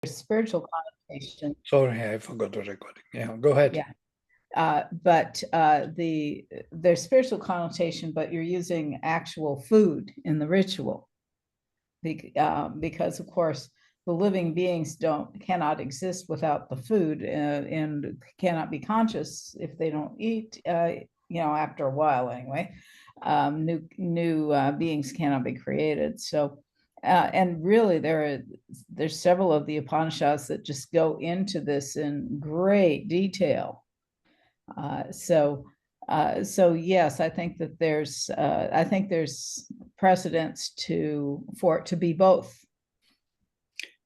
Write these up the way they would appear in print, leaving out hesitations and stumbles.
spiritual connotation. Sorry, I forgot the recording. Yeah, go ahead. Yeah. But there's spiritual connotation, but you're using actual food in the ritual. Because of course the living beings cannot exist without the food, and cannot be conscious if they don't eat, after a while anyway. New beings cannot be created. So and really there's several of the Upanishads that just go into this in great detail. So yes, I think that there's precedence for it to be both.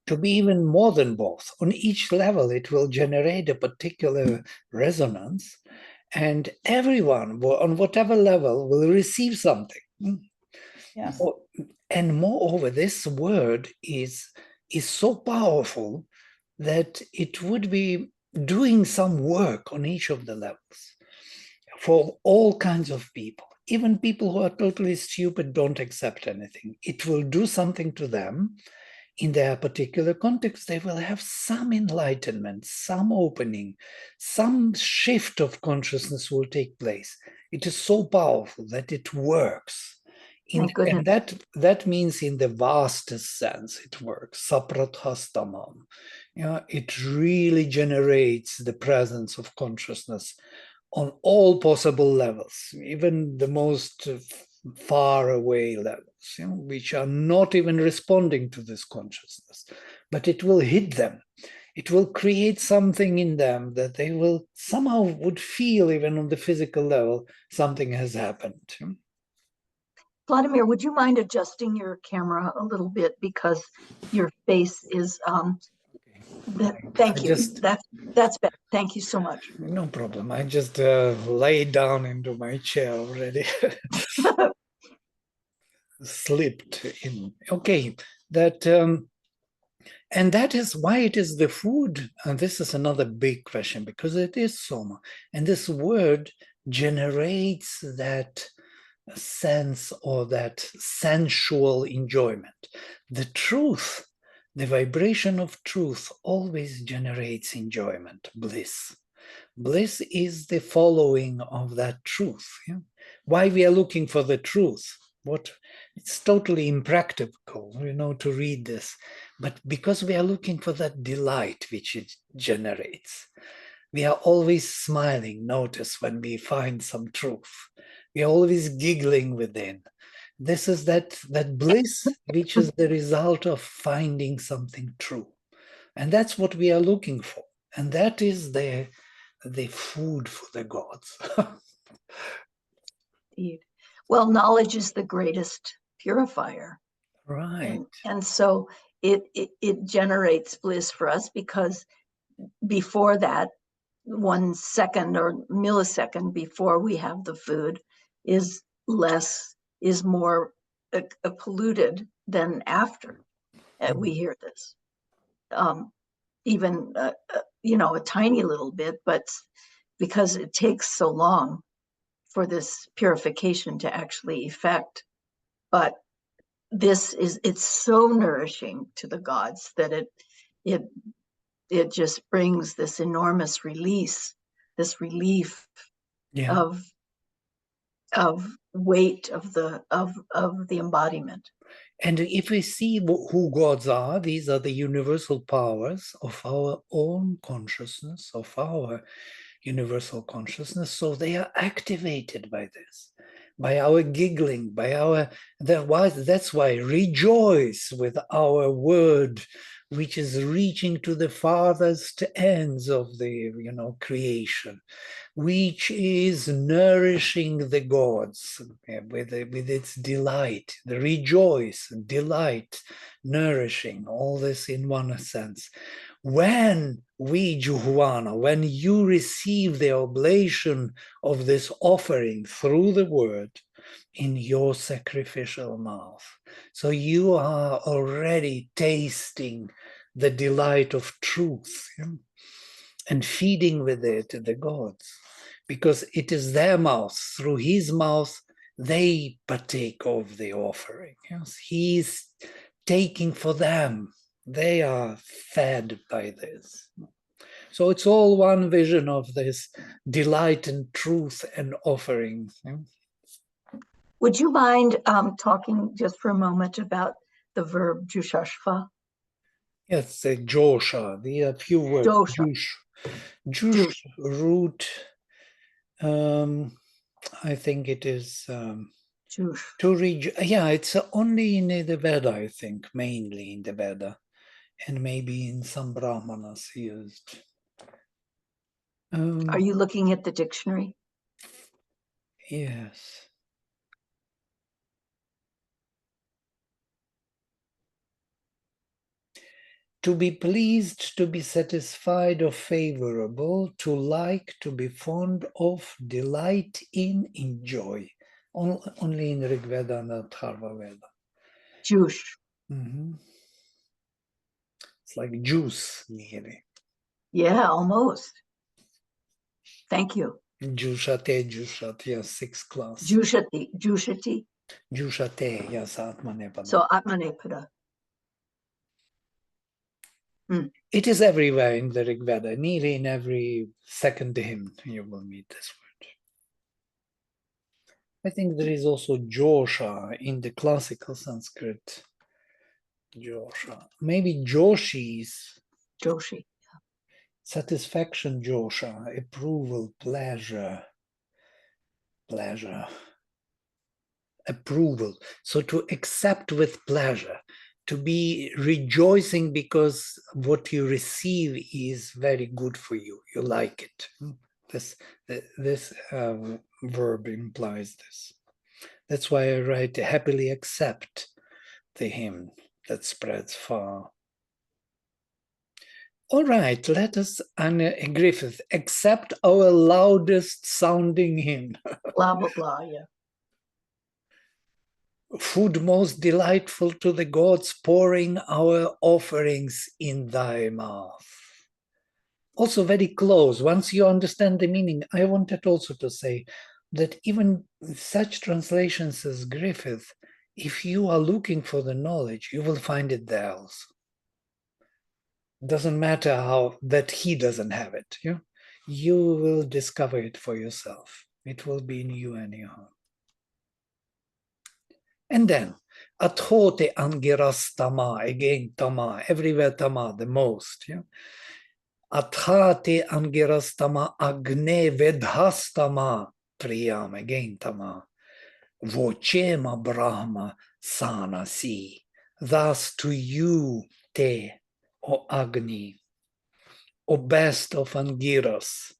To be even more than both. On each level, it will generate a particular resonance, and everyone, on whatever level, will receive something. Yes. And moreover, this word is so powerful that it would be doing some work on each of the levels for all kinds of people. Even people who are totally stupid, don't accept anything. It will do something to them. In their particular context, they will have some enlightenment, some opening, some shift of consciousness will take place. It is so powerful that it works. And that means in the vastest sense it works. Saprathastamam. It really generates the presence of consciousness on all possible levels, even the most far away levels, which are not even responding to this consciousness, but it will hit them. It will create something in them that they will somehow would feel, even on the physical level, something has happened. Vladimir, would you mind adjusting your camera a little bit, because your face is thank you. That's better. Thank you so much. No problem. I just lay down into my chair already. Slipped in. Okay, that and that is why it is the food. And this is another big question, because it is soma, and this word generates that sense or that sensual enjoyment. The truth, the vibration of truth always generates enjoyment, bliss. Bliss is the following of that truth. Why we are looking for the truth? It's totally impractical, to read this, but because we are looking for that delight which it generates. We are always smiling, notice, when we find some truth. We are always giggling within. This is that bliss which is the result of finding something true. And that's what we are looking for. And that is the food for the gods. Indeed. Well, knowledge is the greatest purifier. Right. And so it generates bliss for us, because before that, 1 second or millisecond before we have the food is more polluted than after we hear this. Even a tiny little bit, but because it takes so long for this purification to actually effect. But it's so nourishing to the gods that it just brings this enormous release, this relief of weight of the embodiment. And if we see who gods are, these are the universal powers of our own consciousness, of our universal consciousness. So they are activated by this, by our giggling, by our, that's why rejoice with our word, which is reaching to the farthest ends of the, creation, which is nourishing the gods with its delight, the rejoice, delight, nourishing, all this in one sense. When we, Juhwana, when you receive the oblation of this offering through the word in your sacrificial mouth, so you are already tasting the delight of truth, and feeding with it the gods, because it is their mouth, through his mouth, they partake of the offering. Yes, he is taking for them They are fed by this. So it's all one vision of this delight and truth and offerings. Would you mind talking just for a moment about the verb jushashva? Yes, the josha, the few words. Dosha. Jush root, I think it is Jush. to yeah, it's only in the Veda, I think, mainly in the Veda, and maybe in some Brahmanas used. Are you looking at the dictionary? Yes. To be pleased, to be satisfied or favorable, to like, to be fond of, delight in, enjoy. Only in Rig Veda and Atharva Veda. Jush. It's like juice, nearly. Yeah, almost. Thank you. Jushate, yes, 6th class. Jushati. Jushate, yes, Atmanepada. So Atmanepada. It is everywhere in the Rig Veda. Nearly in every second hymn you will meet this word. I think there is also Josha in the classical Sanskrit. Josha. Maybe Joshis. Joshi. Satisfaction, Josha. Approval, pleasure. Approval. So to accept with pleasure, to be rejoicing because what you receive is very good for you. You like it. This verb implies this. That's why I write happily accept the hymn that spreads far. All right, let us, Anna Griffith, accept our loudest sounding hymn. Blah, blah, blah, yeah. Food most delightful to the gods, pouring our offerings in thy mouth. Also very close. Once you understand the meaning, I wanted also to say that even such translations as Griffith, if you are looking for the knowledge, you will find it there also. Doesn't matter how that he doesn't have it. You will discover it for yourself. It will be in you anyhow. And then, athote angiras tama, again tama, everywhere tama, the most. Athate angiras tama, agne vedhastama, priyam, again tama. Vochema brahma sana si. Thus to you, te, O Agni, O best of Angiras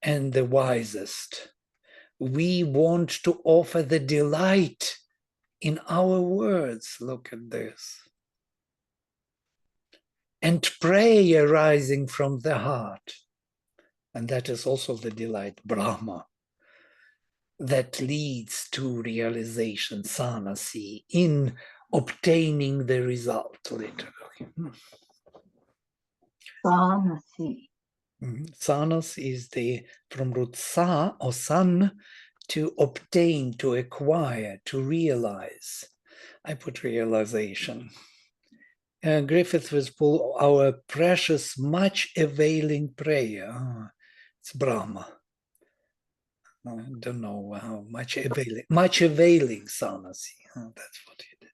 and the wisest, we want to offer the delight in our words. Look at this. And prayer arising from the heart. And that is also the delight, Brahma, that leads to realization, sanasi, in obtaining the result, literally. Sanasi. Sanas is from root sa or san, to obtain, to acquire, to realize. I put realization. Griffith was pull our precious, much availing prayer. It's Brahma. I don't know how much availing sanasi. That's what he did.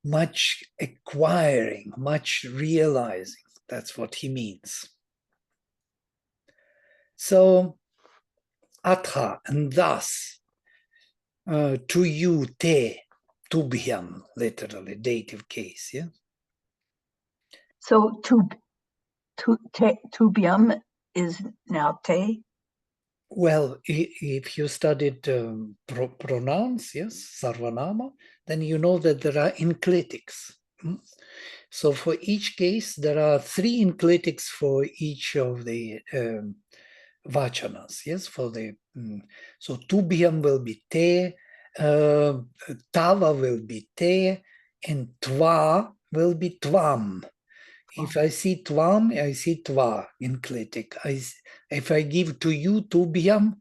Much acquiring, much realizing. That's what he means. So, atha, and thus, to you, te, tubhyam, literally, dative case, yeah? So tubium is now te? Well, if you studied pronouns, yes, sarvanama, then you know that there are enclitics. So for each case, there are 3 enclitics for each of the vachanas, yes, for the, so tubhyam will be te, tava will be te, and tva will be tvam. If I see tvam, I see tva enclitic. If I give to you tubhyam,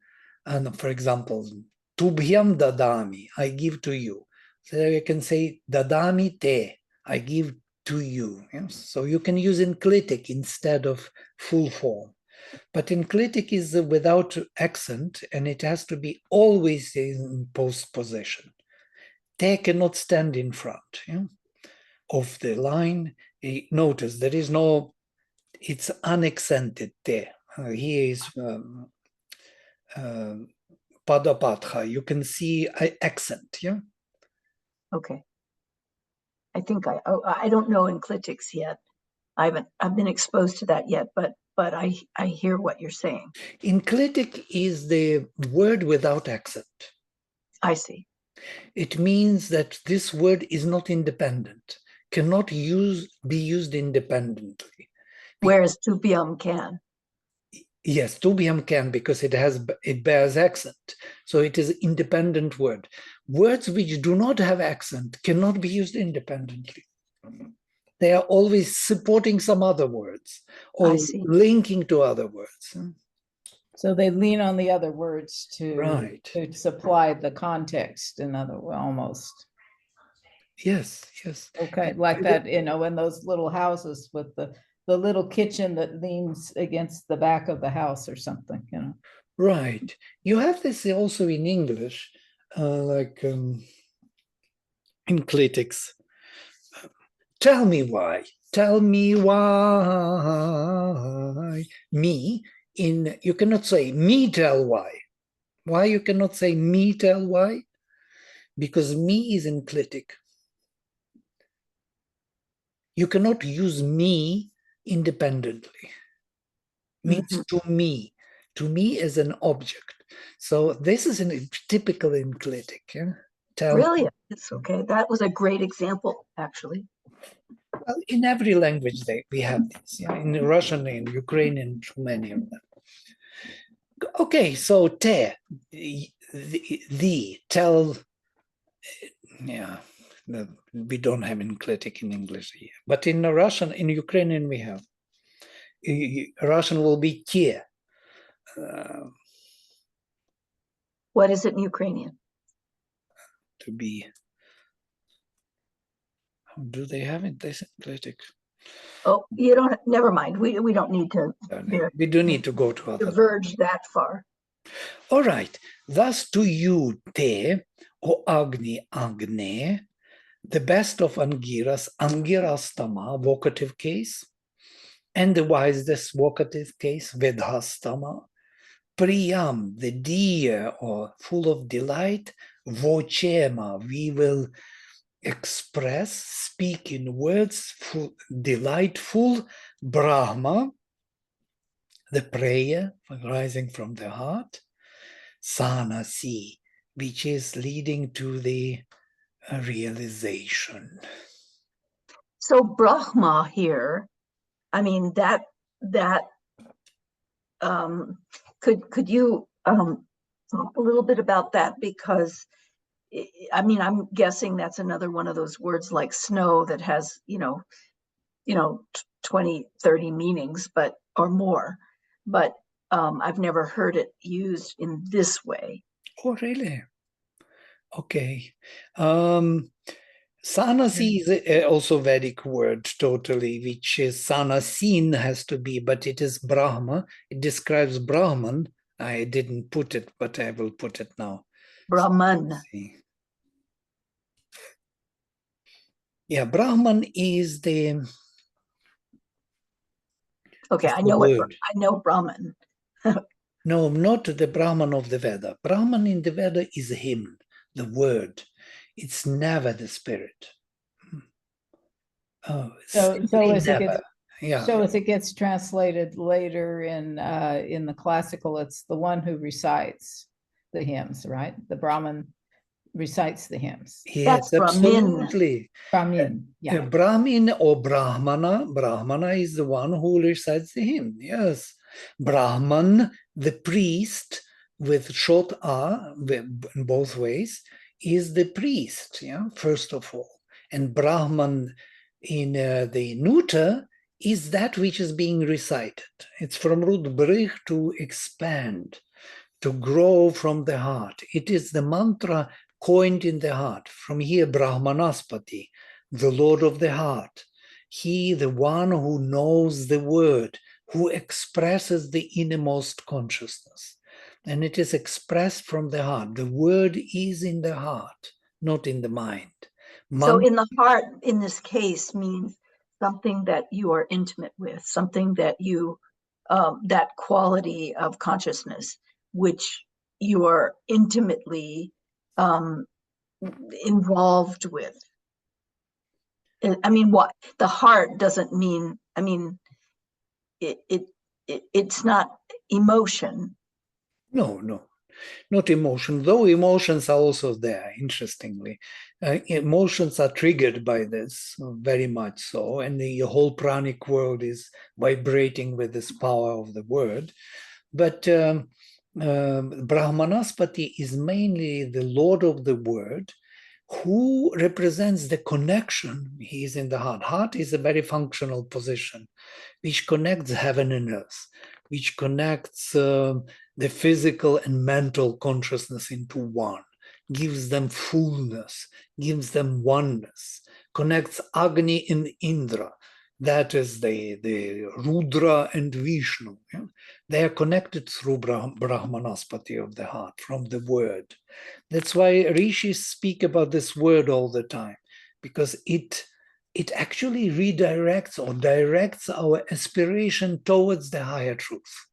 and for example, tubhyam dadami, I give to you. So you can say dadami te, I give to you. Yes? So you can use enclitic instead of full form. But enclitic is without accent, and it has to be always in postposition. Te cannot stand in front of the line. Notice there is no, it's unaccented te. Here is padapatha. You can see accent. Yeah. Okay. I think I don't know enclitics yet. I've been exposed to that yet, but I hear what you're saying. Enclitic is the word without accent. I see. It means that this word is not independent, cannot be used independently. Whereas tupium can. Yes, tubium can, because it bears accent. So it is independent word. Words which do not have accent cannot be used independently. They are always supporting some other words or linking to other words. So they lean on the other words to supply the context, almost. Yes, yes. Okay, like that, in those little houses with the little kitchen that leans against the back of the house or something, Right. You have this also in English, like enclitics. Tell me why. Tell me why. Me, you cannot say me tell why. Why you cannot say me tell why? Because me is enclitic. You cannot use me independently. Means to me as an object. So this is a typical enclitic. Yeah? Really? It's okay. That was a great example, actually. Well, in every language we have this. Yeah? In Russian, in Ukrainian, too many of them. Okay, so te, the, tell, yeah, we don't have enclitic in English here. But in Russian, in Ukrainian, we have. Russian will be te. What is it in Ukrainian? To be. How do they have it? This enclitic. Oh, you don't. Never mind. We don't need to. We do need to go to other. Diverge that far. All right. Thus, to you, te, or Agni, Agne, the best of Angiras, Angirastama, vocative case, and the wisest vocative case, Vedhastama, Priyam, the dear or full of delight, Vochema, we will express, speak in words, full, delightful, Brahma, the prayer rising from the heart, Sanasi, which is leading to the realization. So Brahma here, I mean that could you talk a little bit about that? Because I mean, I'm guessing that's another one of those words like snow that has 20, 30 meanings, but or more, but I've never heard it used in this way. Oh, really? Okay. Sanasi is also Vedic word totally, which is Sanasin has to be, but it is Brahma. It describes Brahman. I didn't put it, but I will put it now. Brahman. Sanasi. Yeah, Brahman is the. Okay, I know Brahman. No, not the Brahman of the Veda. Brahman in the Veda is him, the word. It's never the spirit. Oh, so as never. So as it gets translated later in the classical, it's the one who recites the hymns, right? The Brahmin recites the hymns. Yes, that's absolutely. Brahmin, yeah. Brahmin or Brahmana. Brahmana is the one who recites the hymn. Yes. Brahman, the priest with short R in both ways, is the priest, yeah, first of all. And Brahman in the neuter is that which is being recited. It's from root brich, to expand, to grow from the heart. It is the mantra coined in the heart. From here, Brahmanaspati, the Lord of the heart. He, the one who knows the word, who expresses the innermost consciousness. And it is expressed from the heart. The word is in the heart, not in the mind. So in the heart, in this case, means something that you are intimate with, something that you, that quality of consciousness, which you are intimately involved with. I mean, what the heart doesn't mean, I mean, it's not emotion. No, not emotion, though emotions are also there, interestingly. Emotions are triggered by this, very much so, and the whole pranic world is vibrating with this power of the word. But Brahmanaspati is mainly the Lord of the word, who represents the connection. He is in the heart. Heart is a very functional position, which connects heaven and earth, which connects the physical and mental consciousness into one, gives them fullness, gives them oneness, connects Agni and Indra. That is the Rudra and Vishnu. Yeah? They are connected through Brahmanaspati of the heart, from the word. That's why rishis speak about this word all the time, because it actually redirects or directs our aspiration towards the higher truth.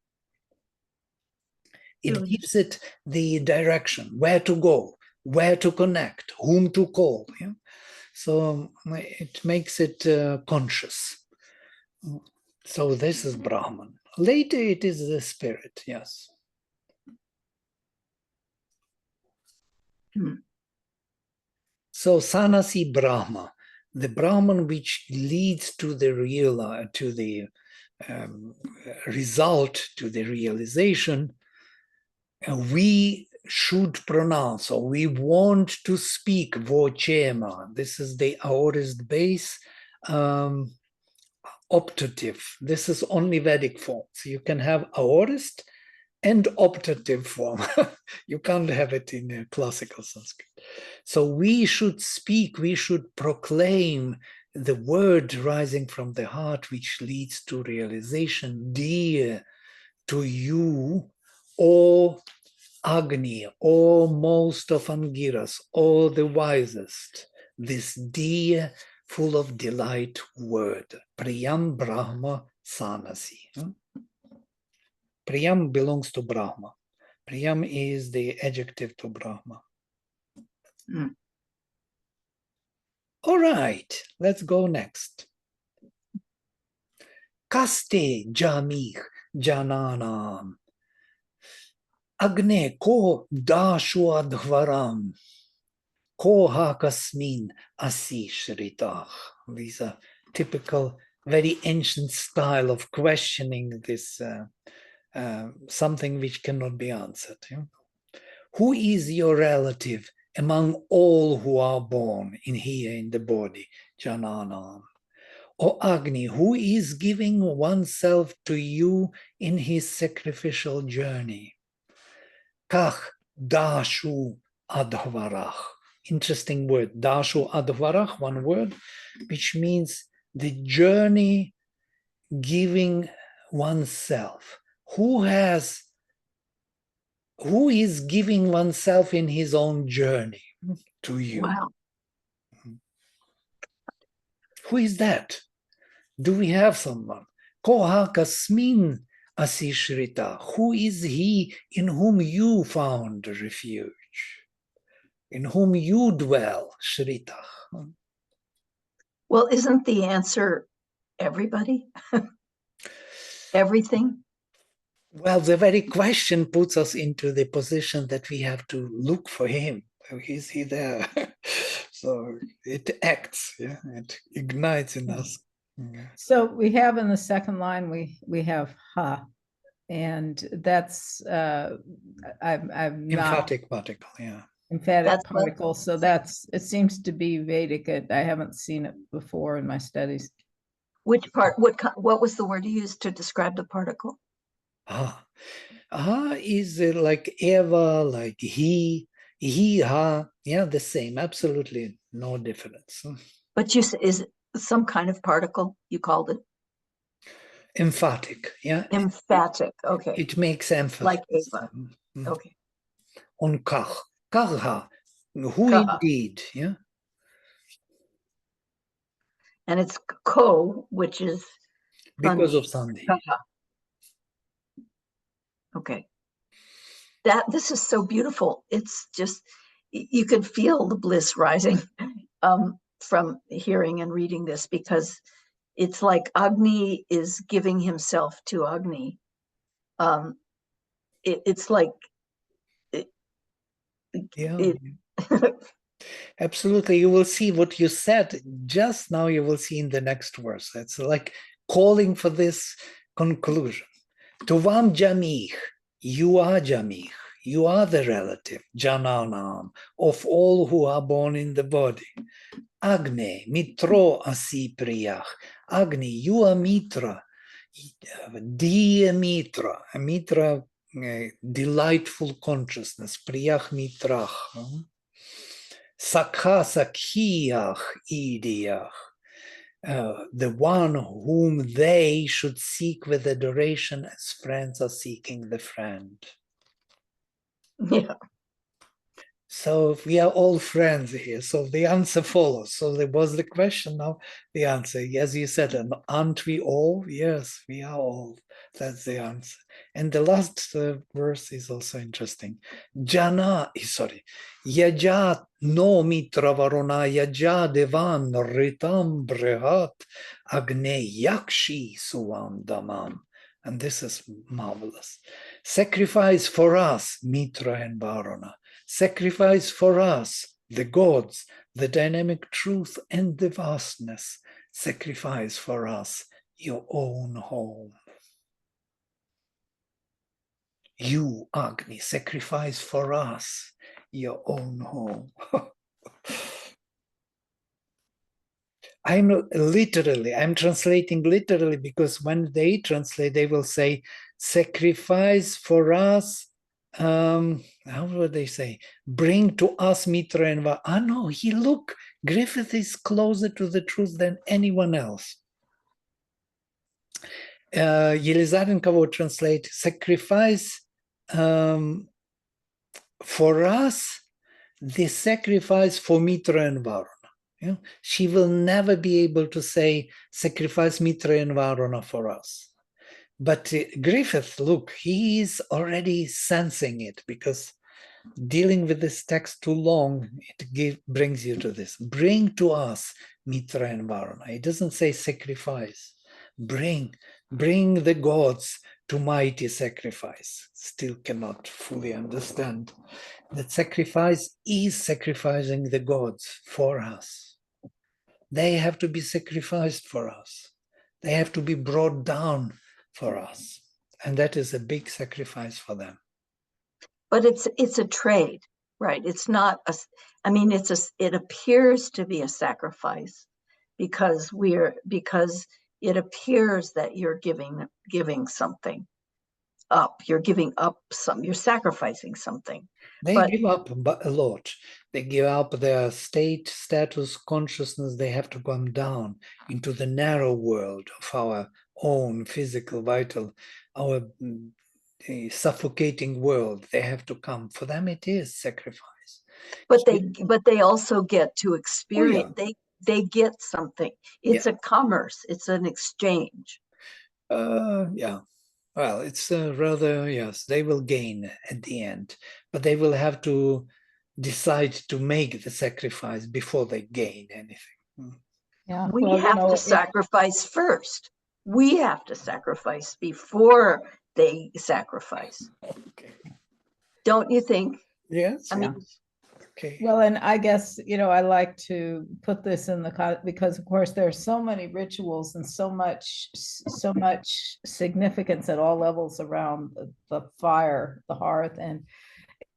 It gives it the direction, where to go, where to connect, whom to call. Yeah? So it makes it conscious. So this is Brahman. Later it is the spirit, yes. So Sanasi Brahma, the Brahman which leads to the real, to the result, to the realization, we should pronounce, or we want to speak vochema. This is the aorist base optative. This is only Vedic form. So you can have aorist and optative form. You can't have it in classical Sanskrit. So we should speak, we should proclaim the word rising from the heart, which leads to realization. Dear to you, O Agni, O most of Angiras, O the wisest, this dear, full of delight word, Priyam Brahma Sanasi. Priyam belongs to Brahma. Priyam is the adjective to Brahma. All right, let's go next. Kaste jamih jananam. Agne ko dashu adhvaram. Ko hakasmin asi shritach. These are typical, very ancient style of questioning this something which cannot be answered. Yeah? Who is your relative among all who are born in here in the body? Jananam. O Agni, who is giving oneself to you in his sacrificial journey? Kach dashu adhvarach. Interesting word, dashu adhvarach, one word, which means the journey giving oneself. Who is giving oneself in his own journey to you? Wow. Who is that? Do we have someone? Koha kasmin asishrita. Who is he in whom you found refuge? In whom you dwell, Shrita? Well, isn't the answer everybody? Everything? Well, the very question puts us into the position that we have to look for him. Is he there? So it acts, yeah, it ignites in us. Yeah. So we have in the second line, we have ha, and that's I'm not Emphatic particle, yeah. emphatic That's what- particle. So that's, it seems to be Vedic. I haven't seen it before in my studies. Which part, what was the word you used to describe the particle? Ah is like Eva, like he. He, ha, yeah, the same, absolutely no difference. But is it some kind of particle, you called it? Emphatic, yeah. Emphatic, okay. It makes emphasis. Like Ava, okay. On kach, karha, who Kaha. indeed, yeah. And it's ko, which is Because of Sandhi. Sandhi. Kaha. Okay. This is so beautiful. It's just, you can feel the bliss rising from hearing and reading this, because it's like Agni is giving himself to Agni. It's like Yeah. Absolutely. You will see what you said just now, you will see in the next verse. It's like calling for this conclusion. Tuvam jamich, you are jamich, you are the relative, jananam, of all who are born in the body. Agne, mitro asi priyach. Agni, you are mitra, dear mitra, a mitra, delightful consciousness, priyach mitrach. Sakha sakhiach idiach. The one whom they should seek with adoration as friends are seeking the friend. yeah. So we are all friends here. So the answer follows. So there was the question, now the answer. As you said, aren't we all? Yes, we are all. That's the answer. And the last verse is also interesting. Jana, sorry. Yaja no mitra varuna yaja devan ritam brehat agne yakshi suam damam. And this is marvelous. Sacrifice for us, Mitra and Varuna. Sacrifice for us, the gods, the dynamic truth and the vastness. Sacrifice for us your own home. You, Agni, sacrifice for us your own home. I'm translating literally, because when they translate, they will say, sacrifice for us, how would they say? Bring to us Mitra and Va. Ah, no, look, Griffith is closer to the truth than anyone else. Yelizarenko will translate, sacrifice for us, the sacrifice for Mitra and Varuna. Yeah? She will never be able to say, sacrifice Mitra and Varuna for us. But Griffith, look, he is already sensing it, because dealing with this text too long, it brings you to this. Bring to us Mitra and Varuna. It doesn't say sacrifice. Bring the gods to mighty sacrifice. Still cannot fully understand that sacrifice is sacrificing the gods for us. They have to be sacrificed for us. They have to be brought down for us. And that is a big sacrifice for them. But it's a trade, right? It's not it appears to be a sacrifice because it appears that you're giving something up. You're giving up you're sacrificing something. They give up a lot. They give up their state, status, consciousness. They have to come down into the narrow world of our own physical, vital, our suffocating world. They have to come. For them, it is sacrifice. But they also get to experience. Oh, yeah. They get something. It's a commerce. It's an exchange. Yeah. Well, it's rather, yes, they will gain at the end, but they will have to decide to make the sacrifice before they gain anything. Yeah, we have to sacrifice first. We have to sacrifice before they sacrifice. Okay. Don't you think? Yes. I mean, okay. Well, and I guess, I like to put this in because of course there's so many rituals and so much significance at all levels around the fire, the hearth,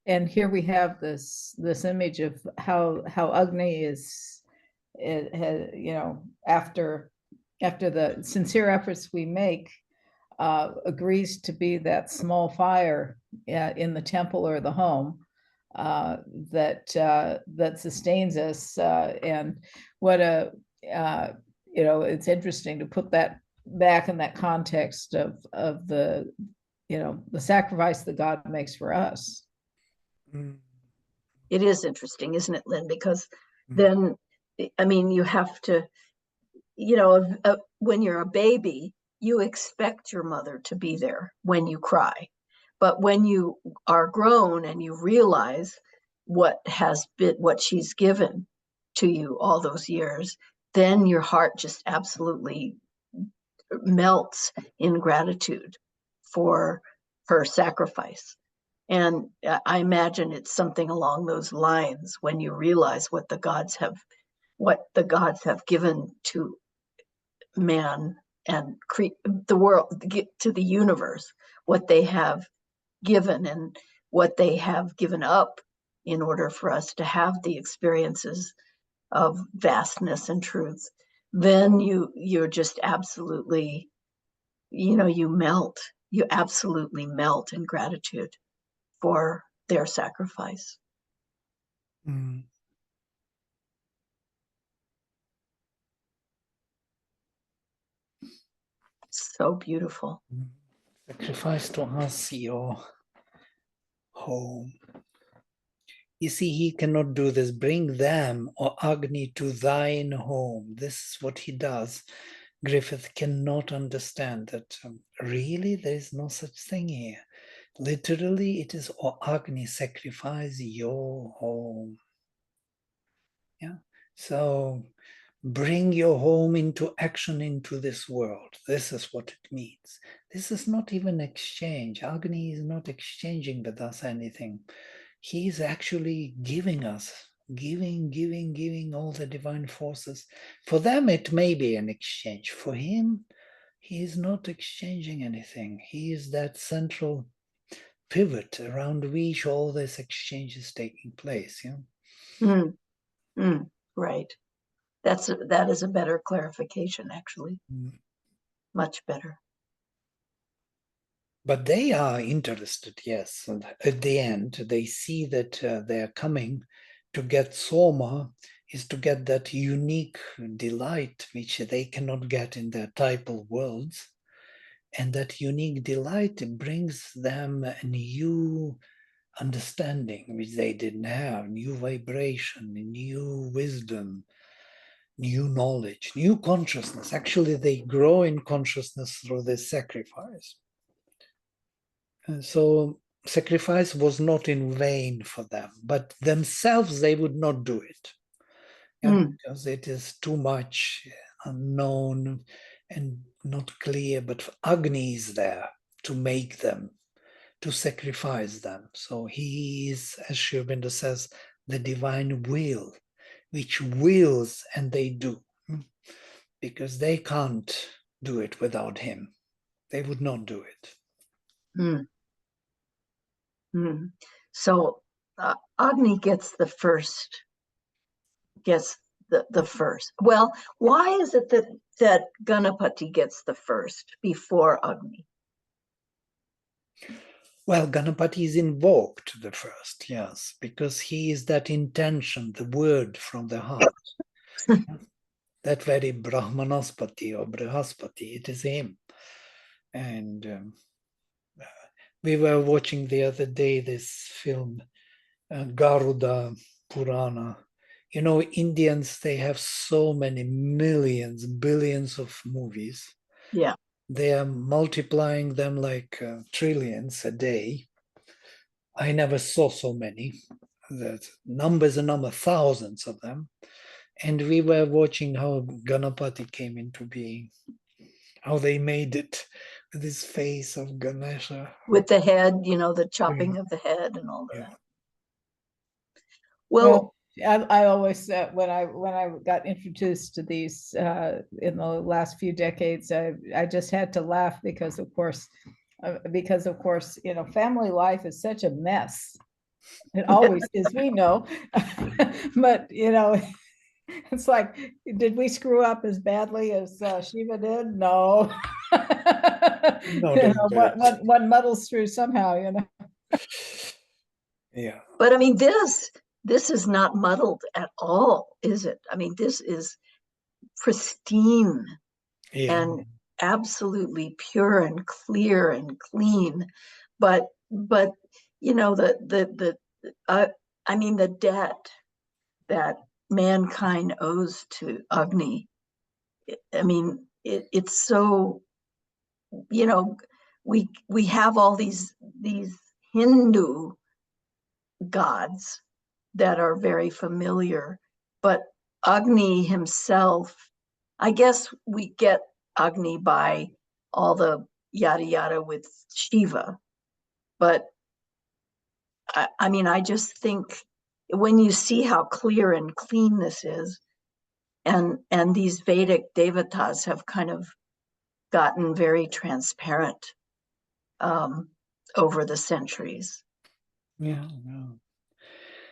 and here we have this image of how Agni after the sincere efforts we make, agrees to be that small fire in the temple or the home. that sustains us. And what it's interesting to put that back in that context of the the sacrifice that God makes for us. It is interesting, isn't it, Lynn? Because then, I mean, you have to, when you're a baby, you expect your mother to be there when you cry. But when you are grown and you realize what she's given to you all those years, then your heart just absolutely melts in gratitude for her sacrifice. And I imagine it's something along those lines when you realize what the gods have given to man and the world, to the universe, what they have given and what they have given up in order for us to have the experiences of vastness and truth. Then you're just absolutely, you absolutely melt in gratitude for their sacrifice. So beautiful. Sacrifice to us your home. You see, he cannot do this. Bring them, or Agni, to thine home. This is what he does. Griffith cannot understand that really there is no such thing here. Literally, it is, or Agni, sacrifice your home. Yeah. So bring your home into action into this world. This is what it means. This is not even exchange. Agni is not exchanging with us anything. He is actually giving us, giving all the divine forces. For them, it may be an exchange. For him, he is not exchanging anything. He is that central pivot around which all this exchange is taking place. Yeah. Right. That is a better clarification, actually. Much better. But they are interested, yes. And at the end, they see that they're coming to get Soma, is to get that unique delight which they cannot get in their typal worlds. And that unique delight brings them a new understanding which they didn't have, new vibration, new wisdom, new knowledge, new consciousness. Actually, they grow in consciousness through this sacrifice. So sacrifice was not in vain for them, but themselves they would not do it, because it is too much unknown and not clear. But Agni is there to make them, to sacrifice them. So he is, as Sri Aurobindo says, the divine will, which wills and they do, because they can't do it without him. They would not do it. So Agni gets the first. Well, why is it that Ganapati gets the first before Agni? Well, Ganapati is invoked the first, yes, because he is that intention, the word from the heart. That very Brahmanaspati or Brihaspati, it is him. And we were watching the other day this film, Garuda Purana. You know, Indians, they have so many millions, billions of movies. Yeah. They are multiplying them like trillions a day. I never saw so many. That numbers and thousands of them. And we were watching how Ganapati came into being, how they made it with this face of Ganesha. With the head, the chopping of the head and all that. Well, I always when I got introduced to these in the last few decades, I just had to laugh because of course, family life is such a mess. It always is, we know, but it's like, did we screw up as badly as Shiva did? No. No, one muddles through somehow, Yeah. But I mean, this is not muddled at all, is it? I mean, this is pristine Yeah. and absolutely pure and clear and clean. But you know, I mean, the debt that mankind owes to Agni. I mean, it's so, you know, we have all these Hindu gods that are very familiar, but Agni himself, I guess we get Agni by all the yada yada with Shiva, but I mean, I just think when you see how clear and clean this is, and these Vedic devatas have kind of gotten very transparent um, over the centuries. Yeah. Yeah.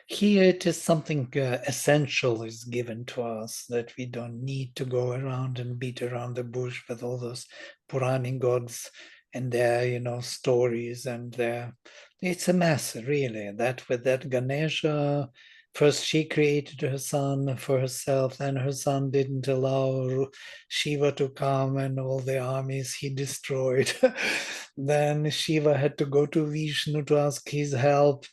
Here it is something essential is given to us, that we don't need to go around and beat around the bush with all those Puranic gods and their, stories, and it's a mess, really. That with that Ganesha, first she created her son for herself, then her son didn't allow Shiva to come, and all the armies he destroyed. Then Shiva had to go to Vishnu to ask his help.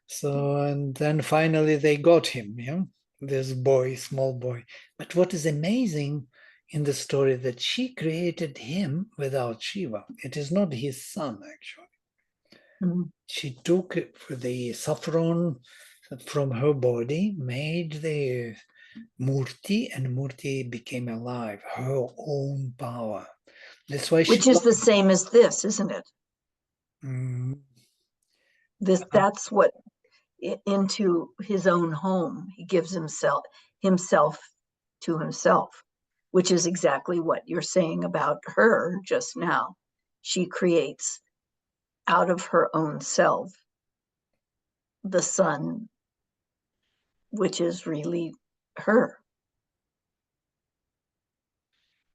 So, and then finally they got him, this boy, small boy. But what is amazing in the story, that she created him without Shiva. It is not his son, actually. Mm. She took the saffron from her body, made the Murti, and Murti became alive, her own power. That's why she... Which is the same as this, isn't it? Mm, That's what, into his own home, he gives himself to himself, which is exactly what you're saying about her just now. She creates out of her own self the son, which is really her.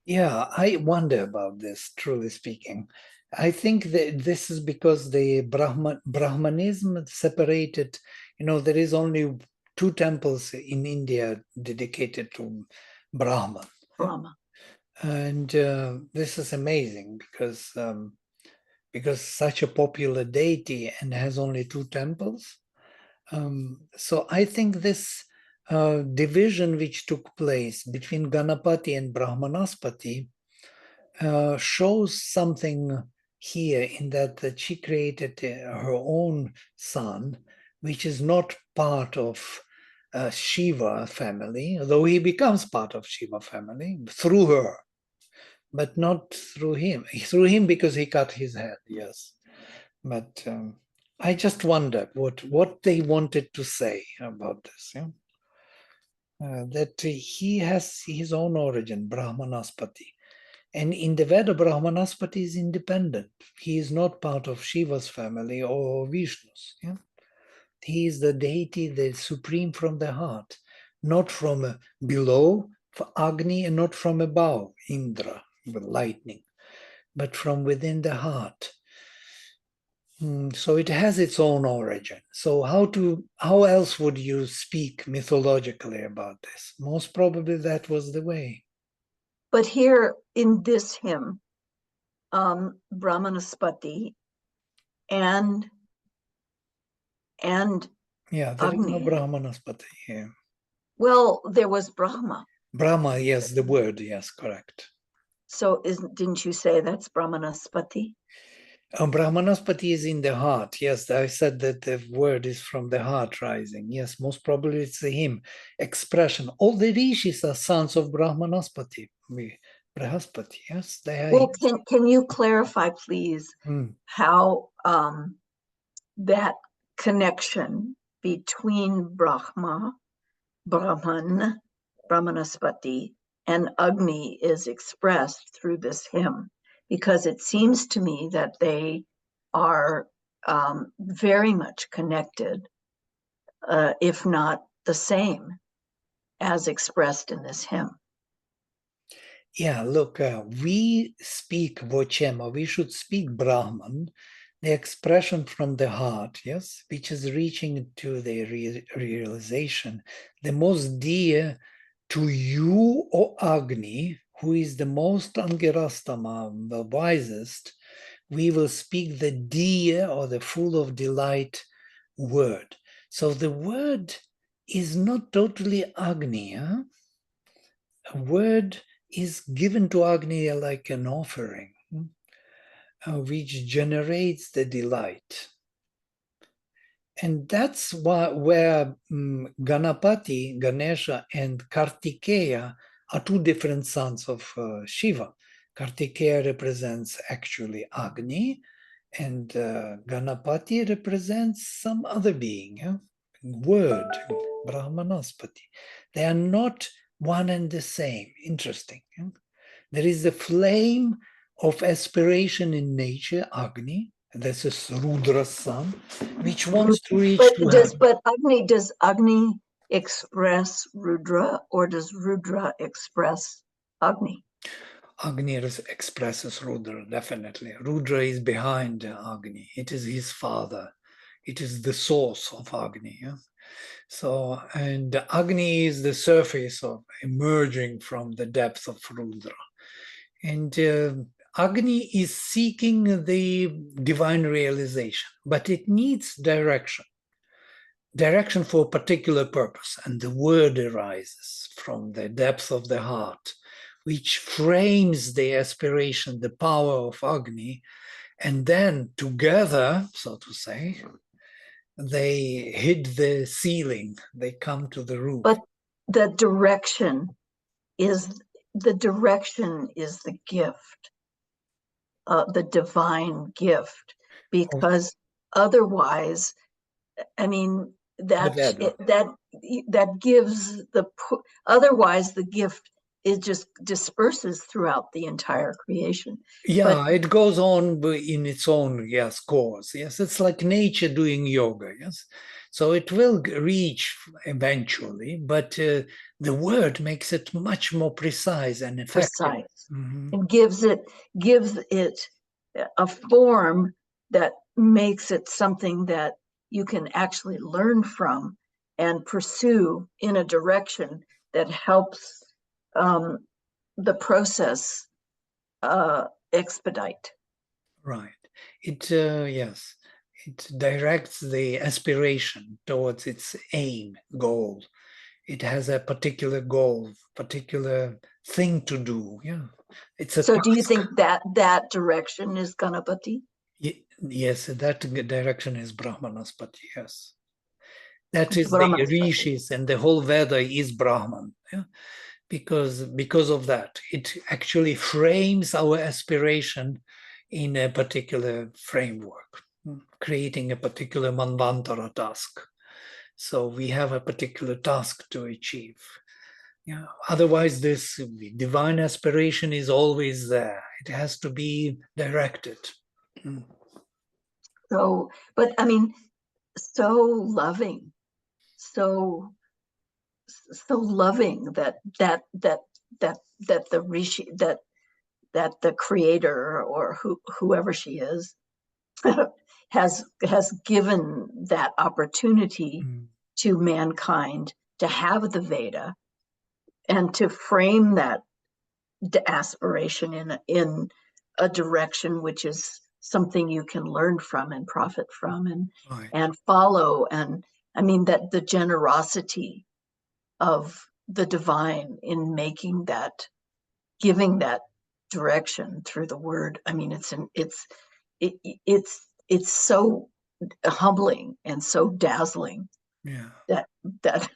Yeah, I wonder about this, truly speaking. I think that this is because the Brahmanism separated, there is only 2 temples in India dedicated to Brahman. Brahma. And this is amazing because such a popular deity and has only 2 temples. So I think this division which took place between Ganapati and Brahmanaspati shows something here, in that she created her own son, which is not part of Shiva family, though he becomes part of Shiva family through her, but not through him. Through him because he cut his head, yes. But I just wonder what they wanted to say about this. That he has his own origin, Brahmanaspati. And in the Veda, Brahmanaspati is independent. He is not part of Shiva's family or Vishnu's. He is the deity, the supreme from the heart, not from below, Agni, and not from above, Indra, with lightning, but from within the heart. So it has its own origin. So how else would you speak mythologically about this? Most probably that was the way. But here in this hymn, Brahmanaspati and Yeah, there is no Agni. Brahmanaspati here. Well, there was Brahma. Brahma, yes, the word, yes, correct. So didn't you say that's Brahmanaspati? Brahmanaspati is in the heart. Yes, I said that the word is from the heart rising. Yes, most probably it's a hymn expression. All the rishis are sons of Brahmanaspati. Brahaspati, yes, they are. Well, can you clarify, please, how that connection between Brahman, Brahmanaspati, and Agni is expressed through this hymn? Because it seems to me that they are very much connected, if not the same, as expressed in this hymn. Yeah, look, we speak Vocema, we should speak Brahman, the expression from the heart, yes, which is reaching to the realization, the most dear to you, O Agni, who is the most Angirastama, the wisest, we will speak the dear or the full of delight word. So the word is not totally Agni. Huh? A word is given to Agni like an offering, which generates the delight. And that's where Ganapati, Ganesha, and Kartikeya are two different sons of Shiva. Kartikeya represents actually Agni, and Ganapati represents some other being, word, Brahmanaspati. They are not one and the same. Interesting. There is a flame of aspiration in nature, Agni. This is Rudra's son, which wants to reach to heaven. Does Agni express Rudra, or does Rudra express Agni? Agni expresses Rudra, definitely. Rudra is behind Agni. It is his father. It is the source of Agni. Yeah? So, and Agni is the surface of emerging from the depth of Rudra. And Agni is seeking the divine realization, but it needs direction. Direction for a particular purpose. And the word arises from the depth of the heart, which frames the aspiration, the power of Agni, and then together, so to say, they hit the ceiling, they come to the roof. But the direction is the gift, the divine gift, because otherwise, I mean, that gives otherwise the gift, it just disperses throughout the entire creation. Yeah, but it goes on in its own, yes, course. Yes, it's like nature doing yoga. Yes, so it will reach eventually, but the word makes it much more precise and effective. Precise. Mm-hmm. And gives it a form that makes it something that you can actually learn from and pursue in a direction that helps the process expedite. Right. It yes, it directs the aspiration towards its aim, goal. It has a particular goal, particular thing to do. Yeah, it's a. So, task. Do you think that direction is Ganapati? Yes, that direction is Brahmanaspati. Yes, that is the rishis, and the whole Veda is Brahman. Yeah? Because of that, it actually frames our aspiration in a particular framework, creating a particular manvantara task. So we have a particular task to achieve. Yeah. Otherwise, this divine aspiration is always there. It has to be directed. So, but I mean, so loving, so loving that the rishi, that the creator, or whoever she is, has given that opportunity to mankind to have the Veda and to frame that aspiration in a direction which is something you can learn from and profit from and follow. And I mean, that the generosity of the divine in making that, giving that direction through the word. I mean, it's so humbling and so dazzling. Yeah. That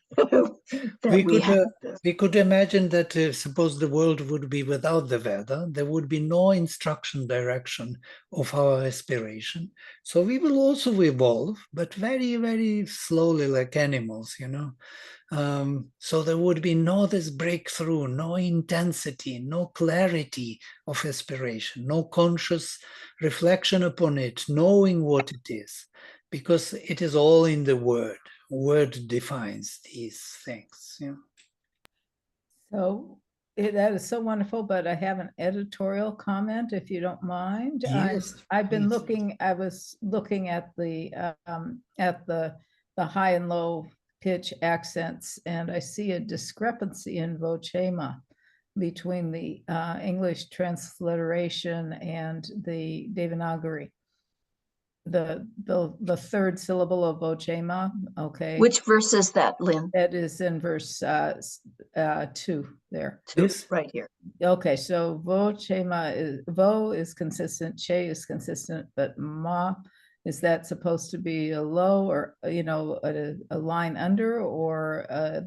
we could imagine that suppose the world would be without the Veda, there would be no instruction direction of our aspiration. So we will also evolve, but very, very slowly, like animals, you know. So there would be no this breakthrough, no intensity, no clarity of aspiration, no conscious reflection upon it, knowing what it is, because it is all in the word. Word defines these things. Yeah. So That is so wonderful, but I have an editorial comment, if you don't mind. Yes, I've been please. looking, I was looking at the high and low pitch accents, and I see a discrepancy in vochema between the English transliteration and the Devanagari. The third syllable of vochema, okay. Which verse is that, Lynn? That is in verse 2 there. This? Right here. Okay, so vo is consistent, che is consistent, but ma, is that supposed to be a low or, a line under or a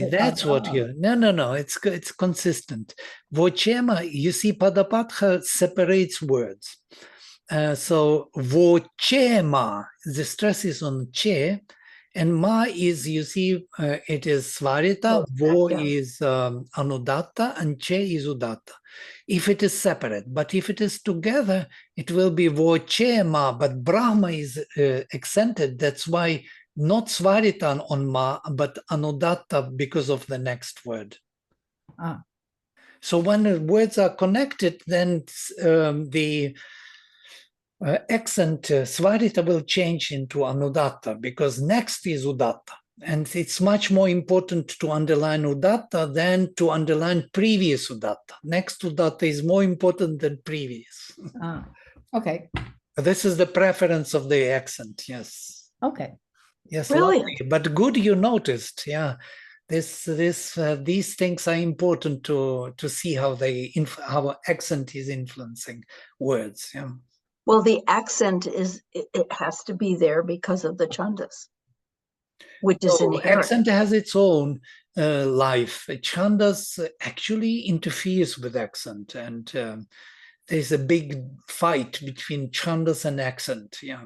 That's what you. No. It's consistent. Vochema, you see, Padapatha separates words. So vochema, the stress is on che, and ma is, you see, it is svarita, vo is anudatta, and che is udatta. If it is separate, but if it is together, it will be vochema, but Brahma is accented. That's why not svarita on ma, but anudatta because of the next word. So when the words are connected, then the accent svarita will change into anudatta because next is udatta. And it's much more important to underline udatta than to underline previous udatta. Next udatta is more important than previous. Okay. This is the preference of the accent, yes. Okay. Yes, Brilliant. lovely. But good you noticed, yeah. These things are important to see how how accent is influencing words, yeah. Well, the accent it has to be there because of the chandas, which is inherent. Accent has its own life. Chandas actually interferes with accent, and there's a big fight between chandas and accent, yeah.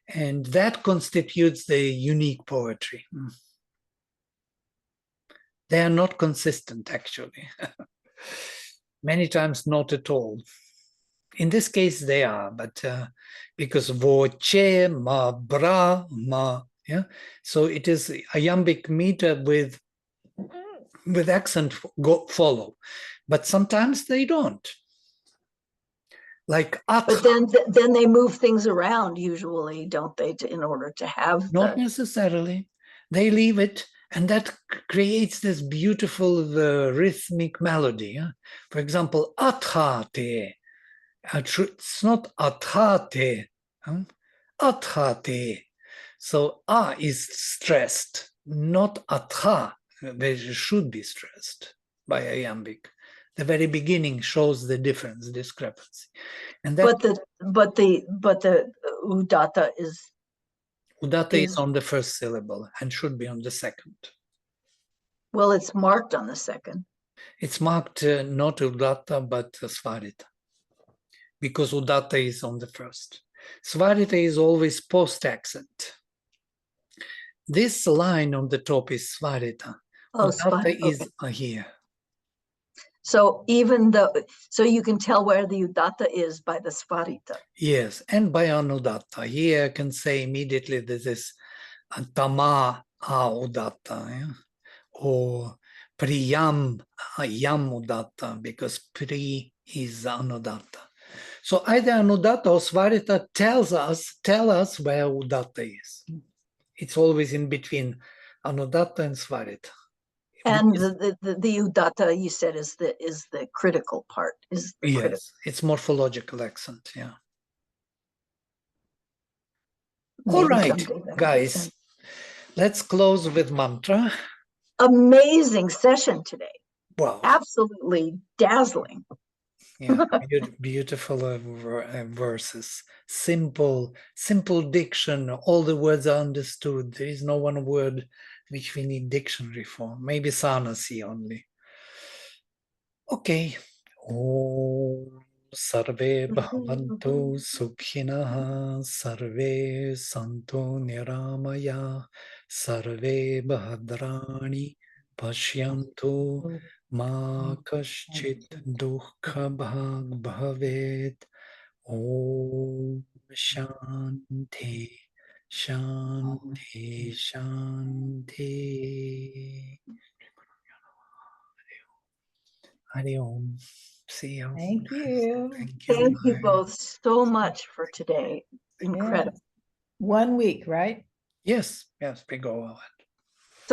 And that constitutes the unique poetry. They are not consistent, actually. Many times not at all. In this case, they are, but because voce, ma, bra, ma, yeah. So it is iambic meter with accent follow, but sometimes they don't. Like but then they move things around usually, don't they, in order to have not necessarily. They leave it, and that creates this beautiful rhythmic melody. Yeah? For example, athate. It's not athate. Athate. So a is stressed, not atha, where it should be stressed by iambic. The very beginning shows the difference, discrepancy. And that, but the udatta is on the first syllable and should be on the second. Well, it's marked on the second. It's marked not udatta but svarita, because udatta is on the first. Svarita is always post-accent. This line on the top is svarita. Udatta is here. So so you can tell where the udatta is by the svarita. Yes, and by anudatta. Here I can say immediately this is tama udatta, yeah? Or priyam yam udatta, because pri is anudatta. So either anudatta or svarita tell us where udatta is. It's always in between anudatta and svarita. And the udatta, you said, is the critical part. Yes, it's morphological accent, yeah. Maybe all right, guys, let's close with mantra. Amazing session today. Wow. Absolutely dazzling. Yeah, beautiful verses. Simple diction. All the words are understood. There is no one word which we need dictionary for. Maybe Sanasi only. Okay. Om Sarve Bhavantu Sukhinaha Sarve Santu Niramaya Sarve Bhadrani Pashyantu Ma Kaschit Dukha Bhag Bhavet. Om Shanti Shanti Shanti. Hari Om. See you. Thank you. Thank you. Thank you Bye. both so much for today. Yeah. Incredible. 1 week, right? Yes, yes, we go on.